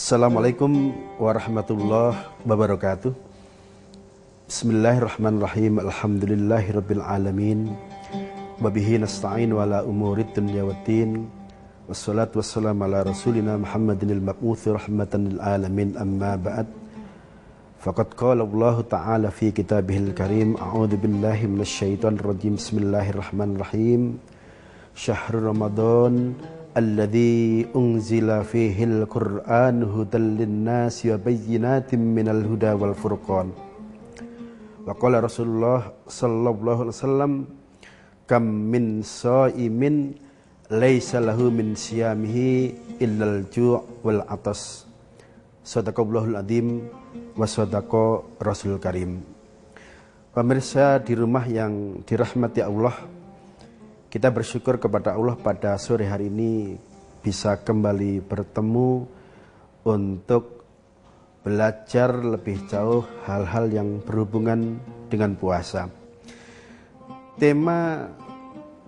Assalamualaikum warahmatullahi wabarakatuh. Bismillahirrahmanirrahim. Alhamdulillahirabbil alamin. Wabihi nasta'in wala umurid dunya waddin. Wassalatu wassalamu ala rasulina Muhammadinil mab'uts rahmatan lil alamin. Amma ba'd. Faqad qala Allah ta'ala fi kitabihil karim. A'udzu billahi minasyaitonir rajim. Bismillahirrahmanirrahim. Syahrul Ramadan alladzi unzila fihil Qur'an hudan linnasi wa bayyinatin minal huda wal furqan. Wa qala Rasulullah sallallahu alaihi wasallam kam min shaimin laisa lahu min siyamihi illal ju' wal atas. Shadaqallahul adzim wa shadaqa Rasul Karim. Pemirsa di rumah yang dirahmati Allah, kita bersyukur kepada Allah pada sore hari ini bisa kembali bertemu untuk belajar lebih jauh hal-hal yang berhubungan dengan puasa. Tema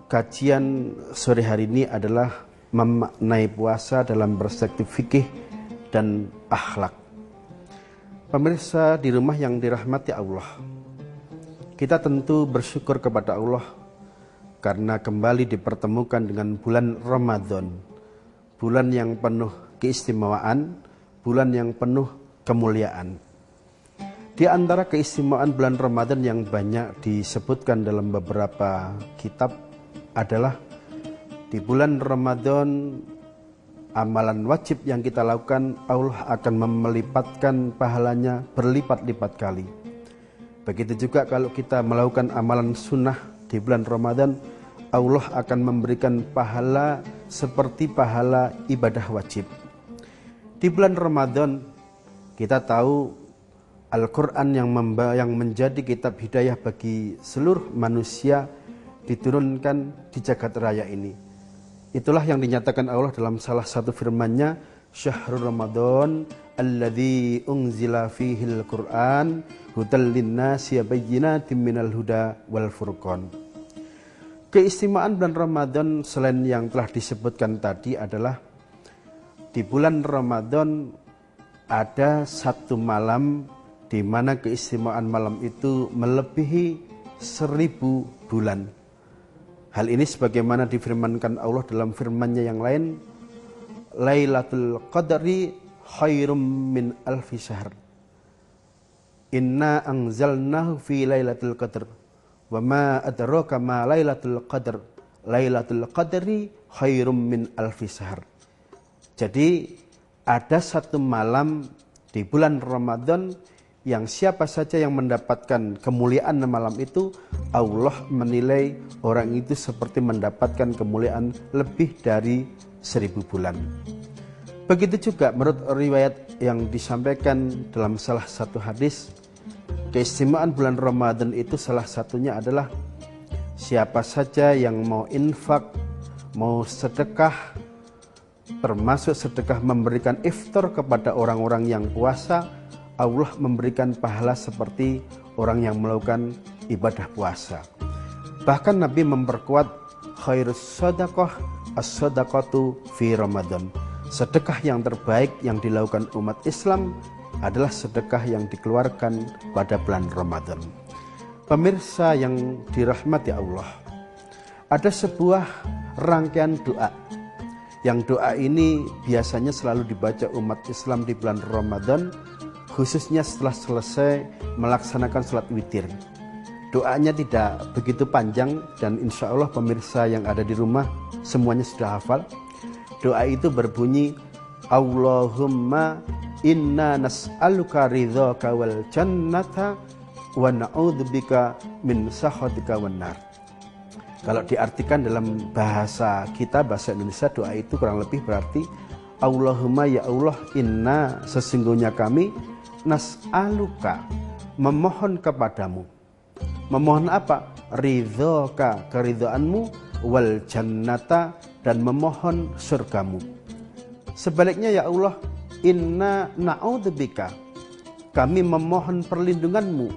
kajian sore hari ini adalah memaknai puasa dalam perspektif fikih dan akhlak. Pemirsa di rumah yang dirahmati Allah, kita tentu bersyukur kepada Allah karena kembali dipertemukan dengan bulan Ramadan, bulan yang penuh keistimewaan, bulan yang penuh kemuliaan. Di antara keistimewaan bulan Ramadan yang banyak disebutkan dalam beberapa kitab adalah di bulan Ramadan amalan wajib yang kita lakukan Allah akan melipatkan pahalanya berlipat-lipat kali. Begitu juga kalau kita melakukan amalan sunnah di bulan Ramadan, Allah akan memberikan pahala seperti pahala ibadah wajib. Di bulan Ramadan kita tahu Al-Quran yang menjadi kitab hidayah bagi seluruh manusia diturunkan di jagat raya ini. Itulah yang dinyatakan Allah dalam salah satu firman-Nya, Syahrul Ramadan alladzi unzila fihil Qur'an hudal linnasi wa bayyinatin minal huda wal furqan. Keistimewaan bulan Ramadan selain yang telah disebutkan tadi adalah di bulan Ramadan ada satu malam di mana keistimewaan malam itu melebihi 1000 bulan. Hal ini sebagaimana difirmankan Allah dalam firman-Nya yang lain, Lailatul Qadri khairum min alfi syahr. Inna anzalnahu fi Lailatul Qadr. Wa ma adraka ma Lailatul Qadr. Lailatul Qadri khairum min alfi syahr. Jadi ada satu malam di bulan Ramadan yang siapa saja yang mendapatkan kemuliaan malam itu, Allah menilai orang itu seperti mendapatkan kemuliaan lebih dari 1000 bulan. Begitu juga menurut riwayat yang disampaikan dalam salah satu hadis, keistimewaan bulan Ramadan itu salah satunya adalah siapa saja yang mau infak, mau sedekah, termasuk sedekah memberikan iftar kepada orang-orang yang puasa, Allah memberikan pahala seperti orang yang melakukan ibadah puasa. Bahkan Nabi memperkuat khairus sadaqah as-sadaqatu fi Ramadan. Sedekah yang terbaik yang dilakukan umat Islam adalah sedekah yang dikeluarkan pada bulan Ramadan. Pemirsa yang dirahmati Allah, ada sebuah rangkaian doa. Yang doa ini biasanya selalu dibaca umat Islam di bulan Ramadan, khususnya setelah selesai melaksanakan sholat witir. Doanya tidak begitu panjang dan insya Allah pemirsa yang ada di rumah semuanya sudah hafal. Doa itu berbunyi, Allahumma inna nas'aluka ridhaka wal jannata wa na'udzubika min sakhatika wan nar. Kalau diartikan dalam bahasa kita, bahasa Indonesia, doa itu kurang lebih berarti, Allahumma ya Allah, inna sesungguhnya kami nas'aluka memohon kepadamu. Memohon apa? Ridhoka, keridhoanmu, wal jannata, dan memohon surgamu. Sebaliknya ya Allah, inna na'udzubika, kami memohon perlindunganmu.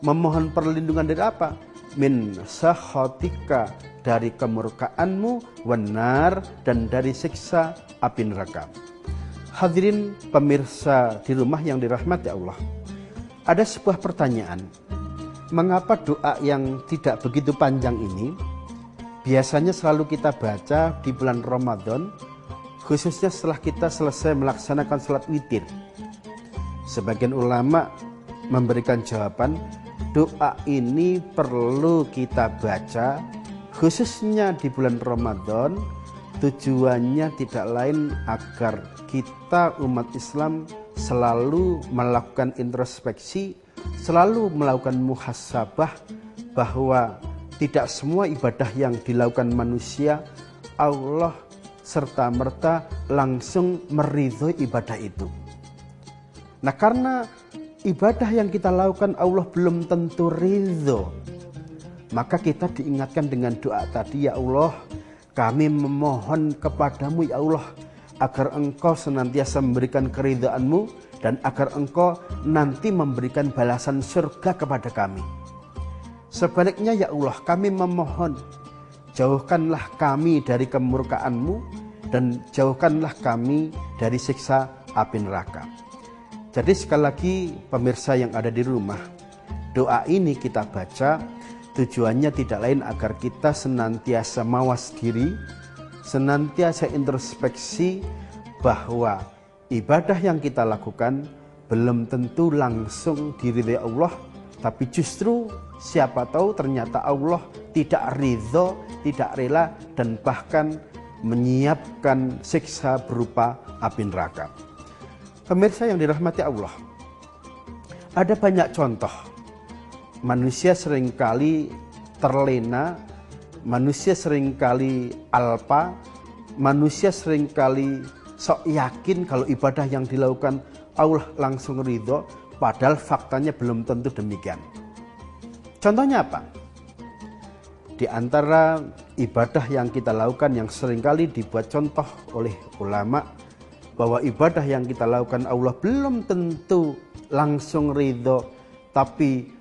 Memohon perlindungan dari apa? Min sakhatika, dari kemurkaanmu, wanar, dan dari siksa api neraka. Hadirin pemirsa di rumah yang dirahmati Allah, ada sebuah pertanyaan. Mengapa doa yang tidak begitu panjang ini biasanya selalu kita baca di bulan Ramadan, khususnya setelah kita selesai melaksanakan sholat witir? Sebagian ulama memberikan jawaban, doa ini perlu kita baca khususnya di bulan Ramadan. Tujuannya tidak lain agar kita umat Islam selalu melakukan introspeksi, selalu melakukan muhasabah bahwa tidak semua ibadah yang dilakukan manusia Allah serta merta langsung meridhoi ibadah itu. Nah, karena ibadah yang kita lakukan Allah belum tentu ridho, maka kita diingatkan dengan doa tadi, ya Allah, kami memohon kepadamu ya Allah agar engkau senantiasa memberikan keridhaan-Mu dan agar engkau nanti memberikan balasan surga kepada kami. Sebaliknya ya Allah, kami memohon jauhkanlah kami dari kemurkaan-Mu dan jauhkanlah kami dari siksa api neraka. Jadi sekali lagi pemirsa yang ada di rumah, doa ini kita baca tujuannya tidak lain agar kita senantiasa mawas diri, senantiasa introspeksi bahwa ibadah yang kita lakukan belum tentu langsung diridhai Allah, tapi justru siapa tahu ternyata Allah tidak ridho, tidak rela, dan bahkan menyiapkan siksa berupa api neraka. Pemirsa yang dirahmati Allah, ada banyak contoh. Manusia seringkali terlena, manusia seringkali alpa, manusia seringkali sok yakin kalau ibadah yang dilakukan Allah langsung ridho, padahal faktanya belum tentu demikian. Contohnya apa? Di antara ibadah yang kita lakukan yang seringkali dibuat contoh oleh ulama, bahwa ibadah yang kita lakukan Allah belum tentu langsung ridho, tapi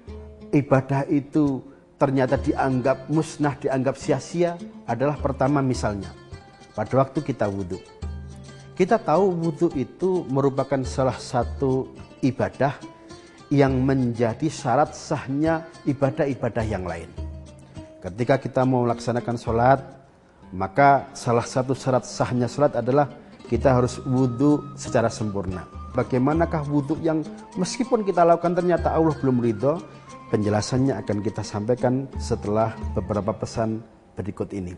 ibadah itu ternyata dianggap musnah, dianggap sia-sia, adalah pertama misalnya pada waktu kita wudhu. Kita tahu wudhu itu merupakan salah satu ibadah yang menjadi syarat sahnya ibadah-ibadah yang lain. Ketika kita mau melaksanakan sholat, maka salah satu syarat sahnya sholat adalah kita harus wudhu secara sempurna. Bagaimanakah wudhu yang meskipun kita lakukan ternyata Allah belum ridho? Penjelasannya akan kita sampaikan setelah beberapa pesan berikut ini.